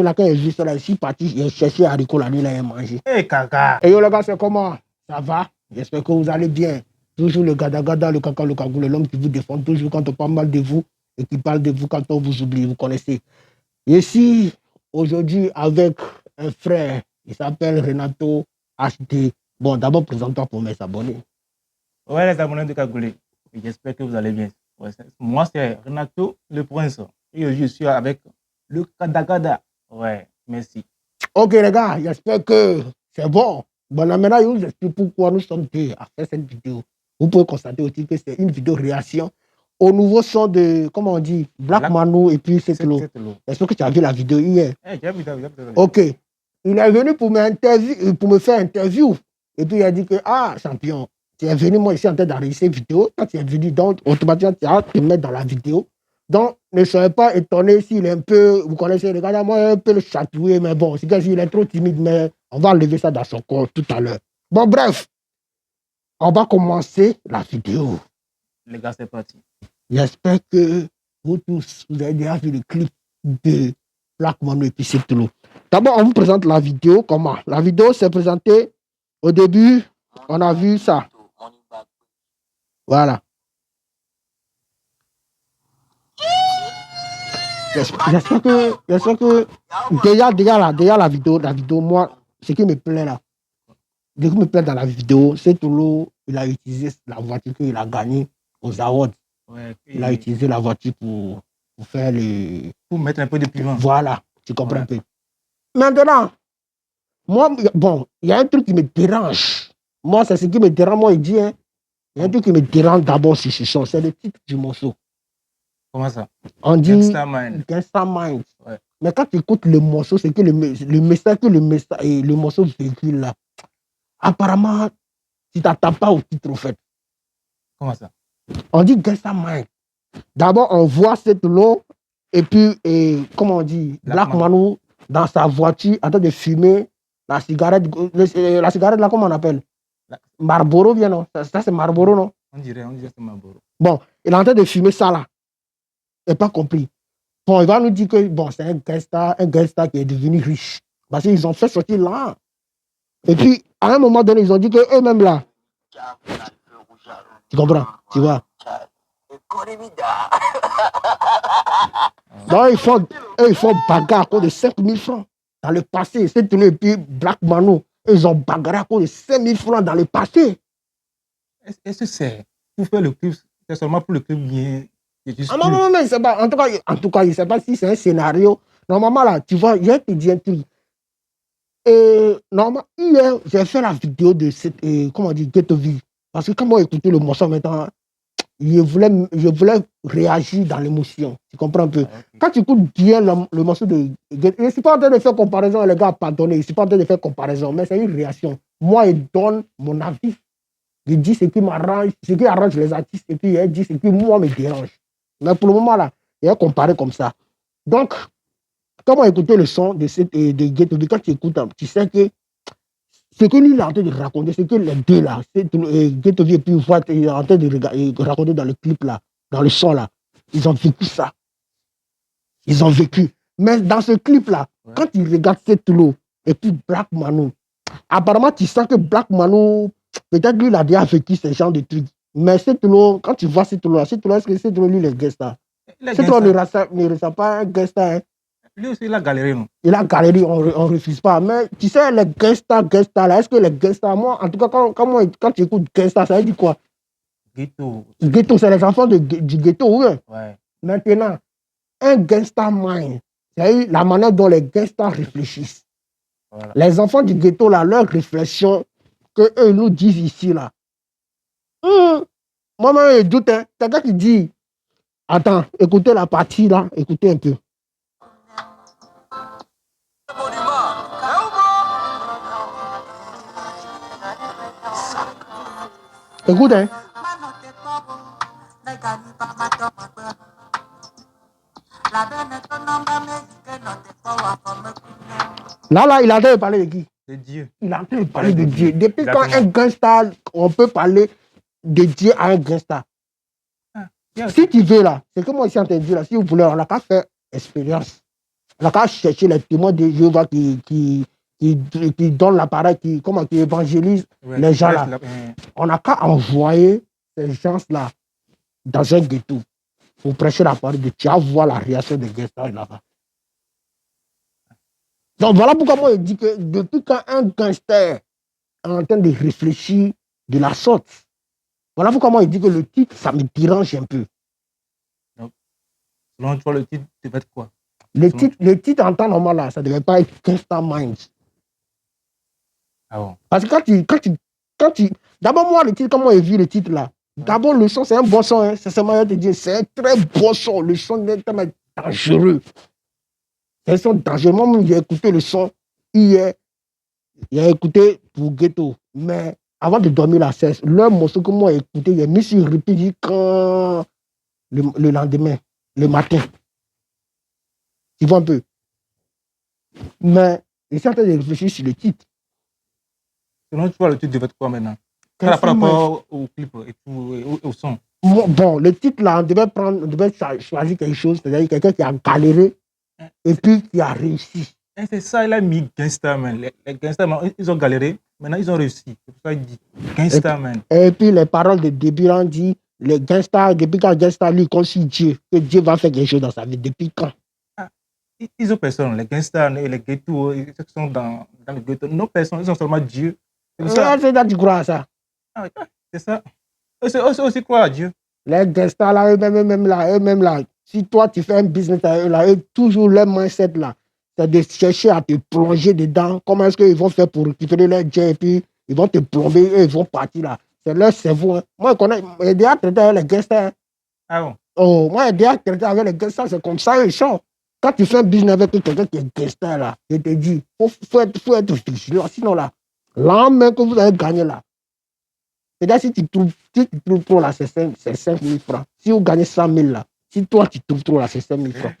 Là, quand il est juste là, ici, parti, il a cherché haricot la nuit, là, il a mangé. Eh, caca. Et yo, les gars, c'est comment? Ça va? J'espère que vous allez bien. Toujours le gada-gada, le caca, le cagoule, l'homme qui vous défend toujours quand on parle mal de vous et qui parle de vous quand on vous oublie, vous connaissez. Ici, aujourd'hui, avec un frère, il s'appelle Renato HD. Bon, d'abord, présente-toi pour mes abonnés. Ouais, les abonnés de Cagoulé. J'espère que vous allez bien. Ouais, moi, c'est Renato le Prince. Et je suis avec le Kadagada. Ouais, merci. Ok, les gars, j'espère que c'est bon. Bon, là, maintenant, je vous explique pourquoi nous sommes deux à faire cette vidéo. Vous pouvez constater aussi que c'est une vidéo réaction au nouveau son de, comment on dit, Black Manu et puis Setlo. J'espère que tu as vu la vidéo hier. J'ai vu. Ok. Il est venu pour me faire interview. Et puis il a dit que, ah, champion, tu es venu, moi, ici en train d'enregistrer cette vidéo. Quand tu es venu, donc, automatiquement, tu vas te mettre dans la vidéo. Donc, ne soyez pas étonné s'il est un peu, vous connaissez le gars, moi, un peu le chatouiller, mais bon, c'est qu'il est trop timide, mais on va enlever ça dans son corps tout à l'heure. Bon, bref, on va commencer la vidéo. Les gars, c'est parti. J'espère que vous tous, vous avez déjà vu le clip de Black Manu et puis Setlo. D'abord, on vous présente la vidéo. Comment? La vidéo s'est présentée au début. On a vu ça. Voilà. J'espère que déjà la vidéo, moi, ce qui me plaît là, ce qui me plaît dans la vidéo, c'est que il a utilisé la voiture qu'il a gagnée aux awards. Ouais, il a utilisé la voiture pour faire le... Pour mettre un peu de piment. Voilà, tu comprends un peu. Maintenant, moi, bon, il y a un truc qui me dérange. Moi, c'est ce qui me dérange, moi, il dit, hein. Il y a un truc qui me dérange d'abord sur ce son, c'est le titre du morceau. Comment ça? On dit Gangsta Mind. Gangsta Mind. Ouais. Mais quand tu écoutes le morceau, c'est que le message que le morceau véhicule là, apparemment, tu t'attends pas au titre, au fait. Comment ça? On dit Gangsta Mind. D'abord, on voit cette lot, et puis, comment on dit, Black Manu dans sa voiture en train de fumer la cigarette là, comment on appelle? Marlboro, bien non? Ça c'est Marlboro, non? On dirait c'est Marlboro. Bon, il est en train de fumer ça là. Il n'a pas compris. Bon, il va nous dire que bon, c'est un gangsta qui est devenu riche. Parce qu'ils ont fait sortir là. Et puis, à un moment donné, ils ont dit qu'eux-mêmes là. Tu comprends? Tu vois? Donc, ils font bagarre à cause de 5 000 francs dans le passé. C'est tout le puis Black Manu. Ils ont bagarré à cause de 5 000 francs dans le passé. Est-ce que c'est pour faire le clip? C'est seulement pour le clip bien. Ah non, mais c'est pas. En tout cas, je ne sais pas si c'est un scénario. Normalement, là, tu vois, je vais te dire un truc. Normalement, hier, j'ai fait la vidéo de cette, comment on dit, Ghetto V. Parce que quand moi écouté le morceau maintenant, je voulais réagir dans l'émotion. Tu comprends un peu? Okay. Quand tu écoutes bien le morceau de Ghetto, je ne suis pas en train de faire comparaison, les gars, pardonnez, je ne suis pas en train de faire comparaison, mais c'est une réaction. Moi, je donne mon avis. Je dis ce qui m'arrange, ce qui arrange les artistes, et puis je dis ce qui, moi, me dérange. Mais pour le moment, là, il y a comparé comme ça. Donc, comment écouter le son de Ghetto V, quand tu écoutes, tu sais que ce que lui il est en train de raconter, c'est que les deux là, Ghetto V et puis Voix, il est en train de raconter dans le clip là, dans le son là, ils ont vécu ça. Ils ont vécu. Mais dans ce clip là, quand tu regardes Setlo et puis Black Manu, apparemment tu sens que Black Manu, peut-être lui il a déjà vécu ce genre de trucs. Mais Setlo, quand tu vois Setlo, est-ce que Setlo lui il est gangsta? Setlo ne ressent pas un gangsta, hein? Lui aussi, il a galéré, non? Il a galéré, on ne refuse pas. Mais tu sais, les gangsters là, est-ce que les gangsters, moi, en tout cas, quand tu écoutes gangster, ça veut dire quoi? Ghetto. Ghetto, c'est les enfants du ghetto, oui. Ouais. Maintenant, un gangster mind, c'est la manière dont les gangsters réfléchissent. Voilà. Les enfants du ghetto, là, leur réflexion, qu'eux nous disent ici, là. Moi-même, je doute, hein. Quelqu'un qui dit, attends, écoutez la partie, là, écoutez un peu. Écoute, hein. Là, il a en train de parler de qui? De Dieu. Il a en train de parler de Dieu. Depuis quand un gangster, on peut parler de Dieu à un gangster? Si tu veux là, c'est que moi ici en train de dire là, si vous voulez, on n'a pas fait expérience. On a qu'à chercher les témoins de Jéhovah qui donnent l'appareil, qui évangélisent les gens là. On n'a qu'à envoyer ces gens-là dans un ghetto pour prêcher la parole de Dieu. Tu vas voir la réaction des gangsters là-bas. Donc voilà pourquoi moi je dis que depuis quand un gangster est en train de réfléchir de la sorte, voilà pourquoi moi je dis que le titre, ça me dérange un peu. Donc, selon toi, le titre devait être quoi? Le titre en temps normal, là, ça ne devait pas être Gangsta Minds. Ah bon? Parce que quand tu... D'abord, moi, le titre, comment j'ai vu le titre là? D'abord, le son, c'est un bon son. Hein. Sincèrement, je te dis, c'est un très bon son. Le son est tellement dangereux. C'est un son dangereux. Moi, j'ai écouté le son hier. J'ai écouté pour Ghetto. Mais avant de dormir la cesse, le morceau que moi j'ai écouté, j'ai mis sur repeat quand le lendemain, le matin. Tu vois un peu. Mais je suis en train de réfléchir sur le titre. Selon toi, le titre devait être quoi maintenant? Par rapport au clip et tout, au son. Bon, le titre là, on devait choisir quelque chose, c'est-à-dire quelqu'un qui a galéré et puis qui a réussi. Et c'est ça, il a mis Gangsta Man. Les Gangsta Man, ils ont galéré, maintenant ils ont réussi. C'est pour ça qu'il dit Gangsta Man. Et puis les paroles de début, on dit, les gangsters, depuis quand Gangsta lui conçut Dieu, que Dieu va faire quelque chose dans sa vie, depuis quand? Ils ont personne, les gangsters et les ghettos, ils sont dans le ghetto. Non, personne, ils ont seulement Dieu. C'est ça. Tu crois à ça? Ah, c'est ça. Eux aussi croient à Dieu. Les gangsters là, eux-mêmes là, si toi tu fais un business à eux là, eux, toujours leur mindset là, c'est de chercher à te plonger dedans. Comment est-ce qu'ils vont faire pour récupérer leur jet et puis ils vont te plomber, eux, ils vont partir là. C'est leur cerveau. Hein. Moi, je connais, j'ai déjà traité avec les gangsters. Ah bon? Oh, moi, j'ai déjà traité avec les gangsters, c'est comme ça, ils sont. Quand tu fais un business avec quelqu'un qui est gangster là, je te dis, faut être vigilant. Sinon là, l'homme que vous avez gagné là, c'est-à-dire si tu trouves trop là, c'est 5 000 francs. Si vous gagnez 100 000 là, si toi tu trouves trop là, c'est 5 000 francs.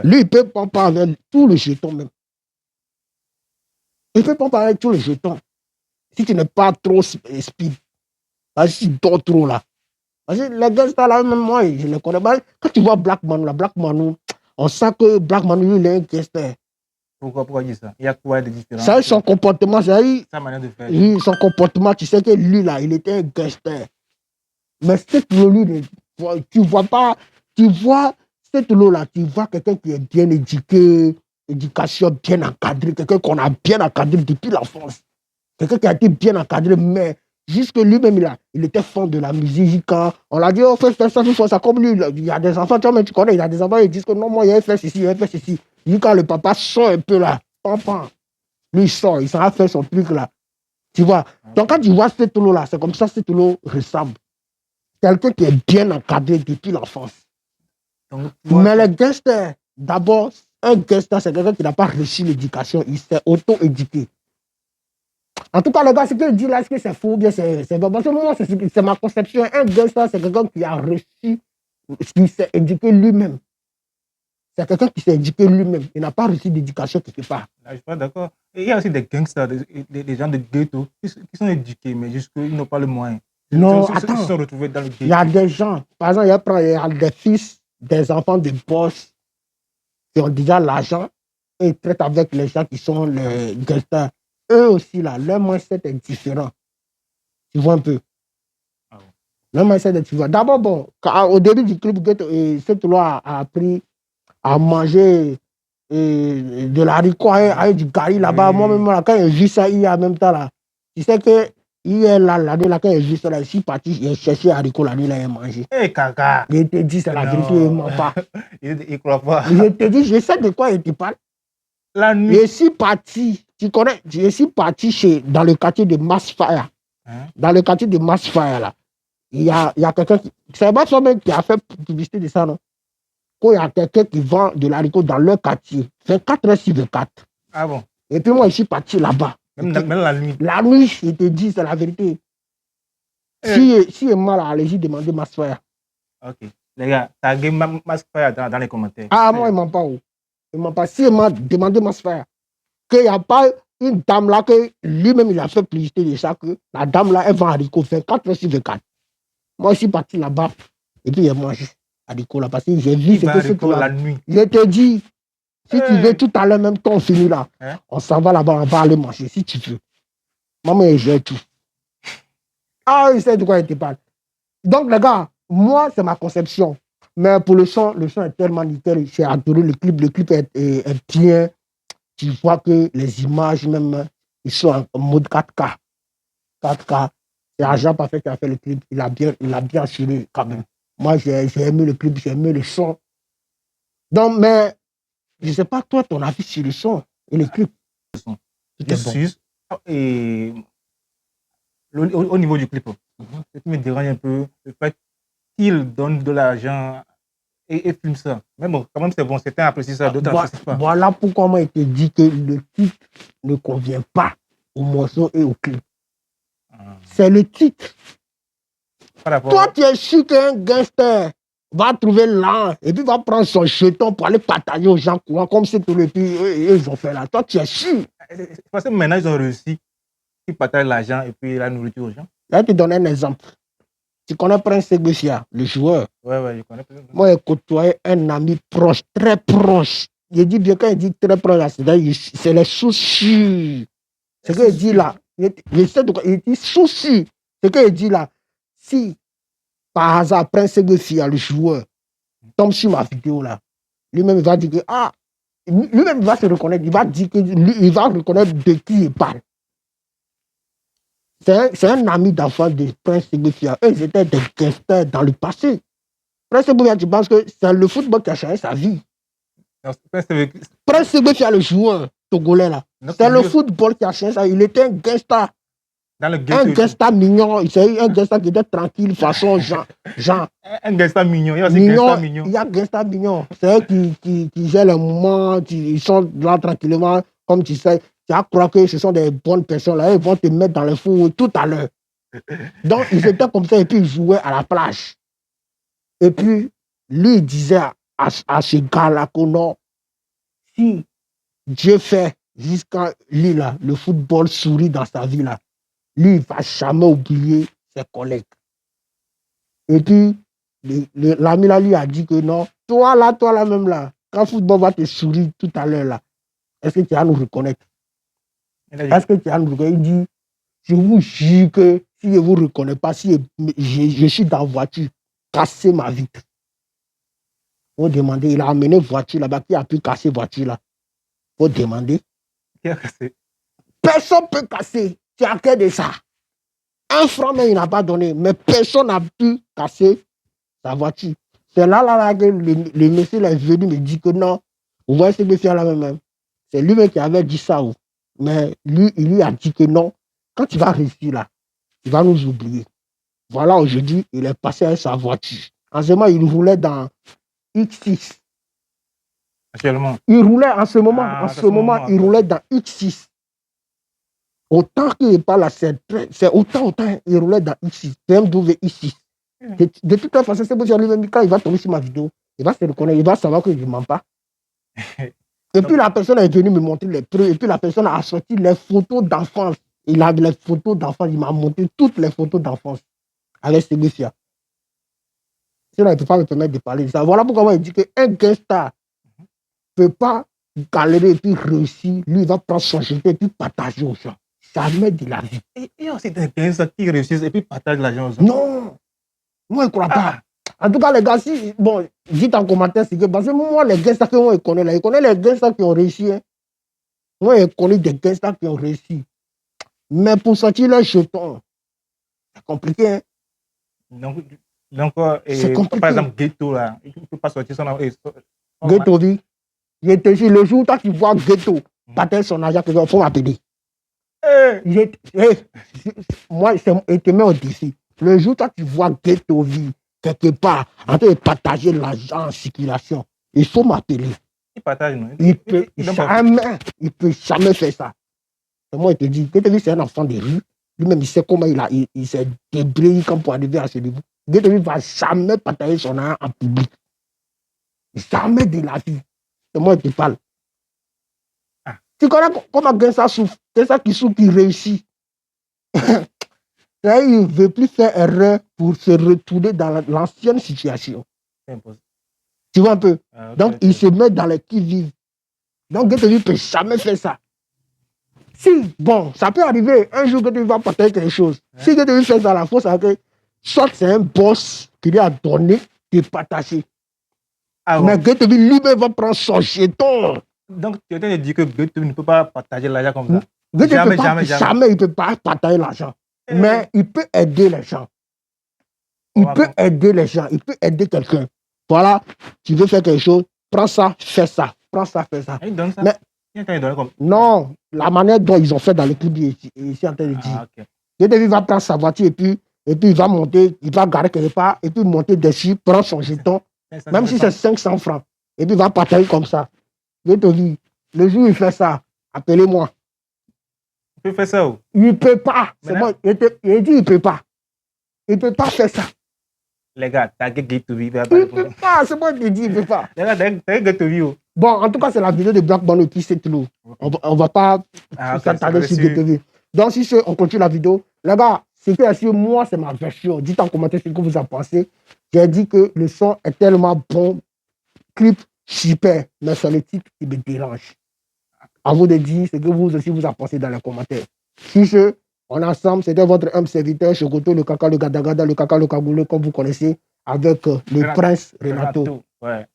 Lui, il peut pas parler avec tous les jetons même. Il peut pas parler avec tous les jetons. Si tu n'es pas trop speed, si tu dors trop là. Parce que les gars, là, même moi, je les connais pas. Quand tu vois Black Manu, là, Black Manu, on sent que Black Manu, il est un gangster. Pourquoi dire ça? Il y a quoi de différent? Ça, son comportement, sa manière de faire. Son comportement, tu sais que lui, là, il était un gangster. Mais cette lui, tu vois pas, tu vois cette là, tu vois quelqu'un qui est bien éduqué, éducation bien encadrée, quelqu'un qu'on a bien encadré depuis l'enfance. Quelqu'un qui a été bien encadré, mais jusque lui-même, il était fan de la musique. Quand on l'a dit, oh, fais ça, il faut ça. Comme lui, il y a des enfants, tu connais, il y a des enfants, ils disent que non, moi, il a fait ceci, il a fait ceci. Quand le papa sort un peu là, papa, lui, il sort, il s'en a fait son truc là. Tu vois. Donc, quand tu vois cette là, c'est comme ça que cette ressemble. Quelqu'un qui est bien encadré depuis l'enfance. Mais les gangsters, d'abord, un gangster, c'est quelqu'un qui n'a pas reçu l'éducation, il s'est auto-éduqué. En tout cas, les gars, ce que je dis là, est-ce que c'est faux ou bien c'est pas? Parce que moi, c'est ma conception. Un gangster, c'est quelqu'un qui a reçu, qui s'est éduqué lui-même. C'est quelqu'un qui s'est éduqué lui-même. Il n'a pas reçu d'éducation quelque part. Là, je suis pas d'accord. Il y a aussi des gangsters, des gens de ghetto qui sont éduqués, mais ils n'ont pas le moyen. Non, attends. Ils sont retrouvés dans le ghetto. Il y a des gens, par exemple, il y a des fils, des enfants de boss qui ont déjà l'argent et ils traitent avec les gens qui sont les gangsters. Eux aussi, là, leur mindset est différent. Tu vois un peu. Ah ouais. Leur mindset est différent. D'abord, bon, au début du clip, cette loi a appris à manger de l'haricot avec du gari là-bas. Oui. Moi-même, quand j'ai vu ça hier en même temps, là, tu sais que hier, là, quand j'ai vu ça, là, je suis parti, j'ai cherché haricot là, il a mangé. Hé, caca! Je te dis, c'est la vérité, il ne ment pas. Il ne croit pas. Je te dis, je sais de quoi il te parle. La nuit. Je suis parti, tu connais, je suis parti dans le quartier de Massfire. Hein? Dans le quartier de Massfire, là, il y a quelqu'un qui. C'est pas toi-même qui a fait publicité de ça, non? Quand il y a quelqu'un qui vend de l'haricot dans leur quartier, 24 heures sur 24. Ah bon? Et puis moi, je suis parti là-bas. Même la nuit. La nuit, je te dis, c'est la vérité. Si il est mal, allez-y demander Massfire. Ok. Les gars, taguez Massfire dans les commentaires. Ah, moi, il ne ment pas. Il ne ment pas. Si il m'a demandé Massfire, qu'il n'y a pas une dame là que lui-même, il a fait publicité de ça, que la dame là, elle vend haricot 24 heures sur 24. Moi, je suis parti là-bas et puis il a mangé haricot là parce que j'ai vu ce que c'est la nuit. Je te dis, Si tu veux, tout à l'heure, même quand on finit là, on s'en va là-bas, on va aller manger, si tu veux. Maman, elle gère tout. Ah, il sait de quoi il te parle. Donc, les gars, moi, c'est ma conception. Mais pour le son est tellement nickel. J'ai adoré le clip est bien. Tu vois que les images, même, ils sont en mode 4K. 4K. C'est Agent Parfait qui a fait le clip. Il a bien assuré quand même. Moi, j'ai aimé le clip, j'ai aimé le son. Donc, mais, je ne sais pas, toi, ton avis sur le son et le clip. Je suis. Et au niveau du clip, ce qui me dérange un peu, le fait qu'il donne de l'argent et filme ça. Mais bon, quand même, c'est bon, certains apprécient ça, d'autres n'apprécient pas. Voilà pourquoi moi, je te dis que le titre ne convient pas au morceau et au clip. C'est le titre. Toi, tu es sûr qu'un gangster va trouver l'an et puis va prendre son jeton pour aller partager aux gens courants comme c'est tout le pays, ils ont fait là. Toi, tu es sûr. Parce que maintenant, ils ont réussi. Ils partagent l'argent et puis la nourriture aux gens. Je vais te donner un exemple. Tu connais Prince Segbefia, le joueur? Ouais, je connais. Moi, j'ai côtoyé un ami proche, très proche. Je dis bien, quand il dit très proche, c'est les soucis. Ce qu'il dit là, je sais de quoi, il dit soucis. Ce qu'il dit là, si par hasard, Prince Segbefia, le joueur, tombe sur ma vidéo là, lui-même il va dire que, lui-même il va se reconnaître, il va dire que, il va reconnaître de qui il parle. C'est un ami d'enfance de Prince Segbefia. Eux, ils étaient des gangsters dans le passé. Prince Segbefia, tu penses que c'est le football qui a changé sa vie. Prince Segbefia, le joueur togolais là, c'est le football qui a changé sa vie. Il était un gangster. Un gangster mignon, c'est un gangster qui était tranquille, façon Jean. Un gangster mignon, il y a aussi gangster mignon. Il y a gangster mignon, c'est eux qui gèrent les moments, ils sont là tranquillement, comme tu sais, tu vas croire que ce sont des bonnes personnes, là, ils vont te mettre dans le fou tout à l'heure. Donc, ils étaient comme ça et puis ils jouaient à la plage. Et puis, lui, il disait à ce gars-là que non, si Dieu fait jusqu'à lui, là, le football sourit dans sa vie, là, lui, il ne va jamais oublier ses collègues. Et puis, l'ami là lui a dit que non, toi là même là, quand le football va te sourire tout à l'heure là, est-ce que tu vas nous reconnaître? Est-ce que tu vas nous reconnaître? Il dit, je vous jure que si je ne vous reconnais pas, si je suis dans la voiture, cassez ma vitre. Il faut demander, il a amené une voiture là-bas, qui a pu casser la voiture là? Il faut demander. Qui a cassé? Personne ne peut casser. Tu as que de ça. Un franc, mais il n'a pas donné. Mais personne n'a pu casser sa voiture. C'est là que le monsieur est venu me dire que non, vous voyez ce que c'est là même. C'est lui-même qui avait dit ça. Mais lui, il lui a dit que non, quand tu vas réussir là, tu vas nous oublier. Voilà, aujourd'hui, il est passé avec sa voiture. En ce moment, il roulait dans X6. Actuellement? Il roulait en ce moment, il roulait dans X6. Autant qu'il n'est pas là, c'est autant, il roulait dans X6, BMW X6. De toute façon, c'est possible, lui-même, quand il va tomber sur ma vidéo, il va se reconnaître, il va savoir que je ne mens pas. Et puis la personne est venue me montrer les preuves, et puis la personne a sorti les photos d'enfance. Il a les photos d'enfance, il m'a montré toutes les photos d'enfance avec Segbefia. Sinon, il ne peut pas me permettre de parler de ça. Voilà pourquoi moi, je dis qu'un gangster ne peut pas galérer et puis réussir. Lui, il va prendre son jeté et puis partager aux gens. Jamais de la vie. Et il y a aussi des gangsters qui réussissent et puis partagent l'argent aux gens. Non, moi, je ne crois pas. En tout cas, les gars, si, bon, dites en commentaire, c'est que, parce que moi, les gangsters que moi, je connais là, je connais les gangsters qui ont réussi. Hein. Moi, je connais des gangsters qui ont réussi. Mais pour sortir les jetons, c'est compliqué. Hein. Donc compliqué. Par exemple, Ghetto, là, il ne peut pas sortir son argent. Ghetto, oui. Je te dis, le jour où toi, tu vois Ghetto, partager son argent, il faut m'appeler. Moi, je te mets au défi. Le jour où toi, tu vois Ghetto vie quelque part en train de partager l'argent en circulation, il faut m'appeler. Il partage, non? Il peut jamais faire ça. Et moi, je te dis, Ghetto vie, c'est un enfant de rue. Lui-même, il sait comment il s'est débrouillé comme pour arriver à ce niveau. Ghetto vie ne va jamais partager son argent en public. Jamais de la vie. Et moi, je te parle. Tu connais comment Gangsta souffre? C'est ça qui souffre, qui réussit. Il ne veut plus faire erreur pour se retourner dans l'ancienne situation. C'est impossible. Tu vois un peu? Okay, donc, il se met dans les qui-vive. Donc, GTV ne peut jamais faire ça. Si, bon, ça peut arriver un jour que tu vas partager quelque chose. Ouais. Si GTV fait ça, la force, soit c'est un boss qui lui a donné de partager. Ah, mais GTV lui-même va prendre son jeton. Donc, tu es en train de dire que GTV ne peut pas partager l'argent comme ça. Jamais il ne peut pas partager l'argent. Mais il peut aider les gens. Il peut aider les gens. Il peut aider quelqu'un. Voilà, tu veux faire quelque chose, prends ça, fais ça. Prends ça, fais ça. Il donne ça. Mais, non, la manière dont ils ont fait dans le clip, ici en train de dire. GTV va prendre sa voiture et puis il va monter, il va garer quelque part, et puis monter dessus, prendre son jeton, même si c'est 500 francs, et puis il va partager comme ça. GTV, le jour où il fait ça, appelez-moi. Il peut faire ça où? Il ne peut pas. C'est moi, il dit il ne peut pas. Il ne peut pas faire ça. Les gars, t'as GTV. Il ne peut pas, c'est moi qui dis, il ne peut pas. Les gars, t'as GTV où? Bon, en tout cas, c'est la vidéo de Black Bando qui c'est tout. On va pas s'attarder sur GTV. Donc, si on continue la vidéo, les gars, c'est sûr, moi, c'est ma version. Dites en commentaire ce que vous en pensez. J'ai dit que le son est tellement bon, clip super, mais c'est le titre qui me dérange. À vous de dire ce que vous aussi vous en pensez dans les commentaires. Si on est ensemble, c'était votre homme serviteur, Chocoto, le Kaka, le Gadagada, le Kaka, le Kagoulé, comme vous connaissez, avec le prince Renato. Ouais.